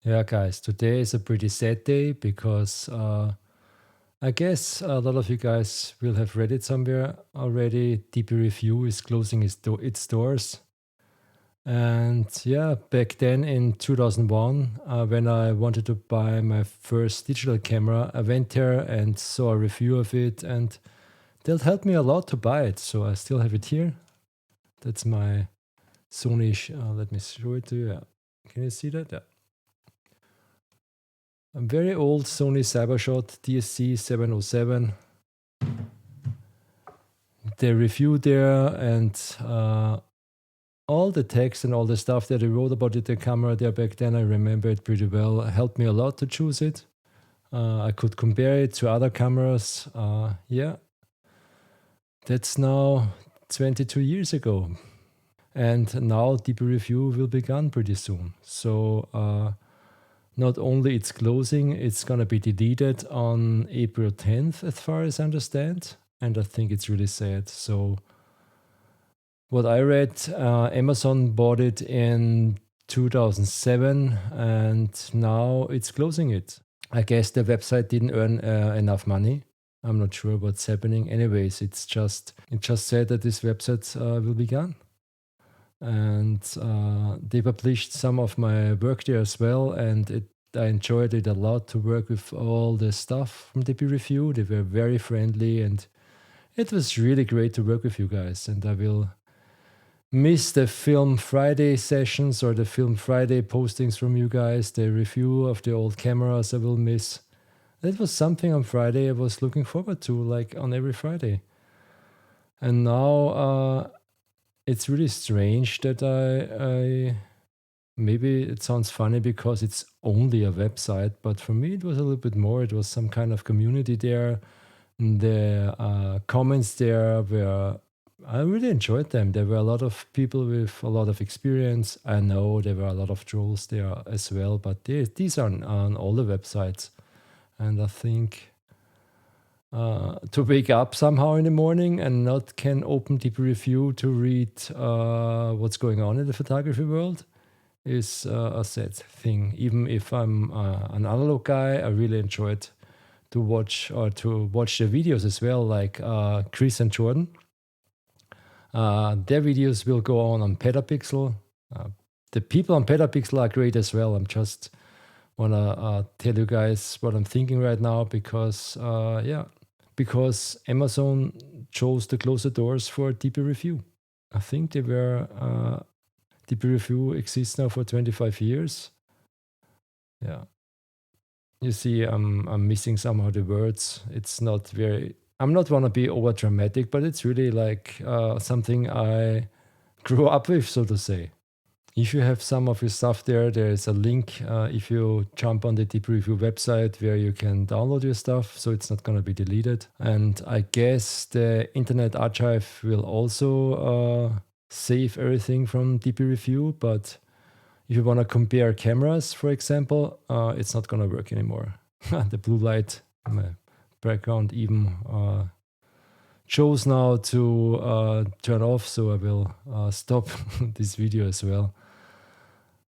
Yeah, guys, today is a pretty sad day because I guess a lot of you guys will have read it somewhere already. DPReview is closing its doors. And yeah, back then in 2001, when I wanted to buy my first digital camera, I went there and saw a review of it, and that helped me a lot to buy it. So I still have it here. That's my Sony. Let me show it to you. Yeah. Can you see that? Yeah. A very old Sony Cybershot DSC 707. The review there and all the text and all the stuff that I wrote about the camera there back then, I remember it pretty well. It helped me a lot to choose it. I could compare it to other cameras. Yeah, that's now 22 years ago. And now DPReview will be gone pretty soon. So not only it's closing, it's going to be deleted on April 10th, as far as I understand. And I think it's really sad. So what I read, Amazon bought it in 2007 and now it's closing it. I guess the website didn't earn enough money. I'm not sure what's happening. Anyways, it just said that this website will be gone. And they published some of my work there as well, and I enjoyed it a lot to work with all the stuff from DPReview. They were very friendly, and it was really great to work with you guys. And I will miss the Film Friday sessions or the Film Friday postings from you guys. The review of the old cameras I will miss. That was something on Friday I was looking forward to, like on every Friday. And now it's really strange that I maybe it sounds funny because it's only a website, but for me it was a little bit more. It was some kind of community there. The comments there were, I really enjoyed them. There were a lot of people with a lot of experience. I know there were a lot of trolls there as well, but these are on all the websites. And I think to wake up somehow in the morning and not can open DPReview to read what's going on in the photography world is a sad thing. Even if I'm an analog guy, I really enjoyed to watch the videos as well, like Chris and Jordan. Their videos will go on Petapixel. The people on Petapixel are great as well. I'm just want to tell you guys what I'm thinking right now because Amazon chose to close the doors for DPReview. I think they were DPReview exists now for 25 years. Yeah. You see, I'm missing somehow the words. It's not very, I'm not want to be over dramatic, but it's really like something I grew up with, so to say. If you have some of your stuff there, there is a link if you jump on the DPReview website where you can download your stuff, so it's not going to be deleted. And I guess the Internet Archive will also save everything from DPReview, but if you want to compare cameras, for example, it's not going to work anymore. The blue light in my background even chose now to turn off, so I will stop this video as well.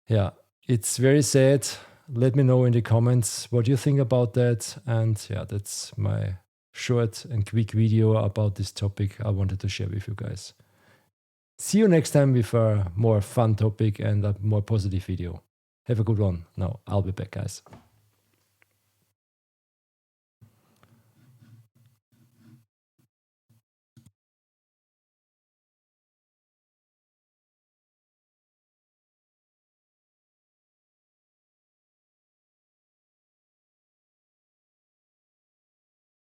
Yeah, it's very sad. Let me know in the comments what you think about that. And yeah, that's my short and quick video about this topic I wanted to share with you guys. See you next time with a more fun topic and a more positive video. Have a good one. Now, I'll be back, guys.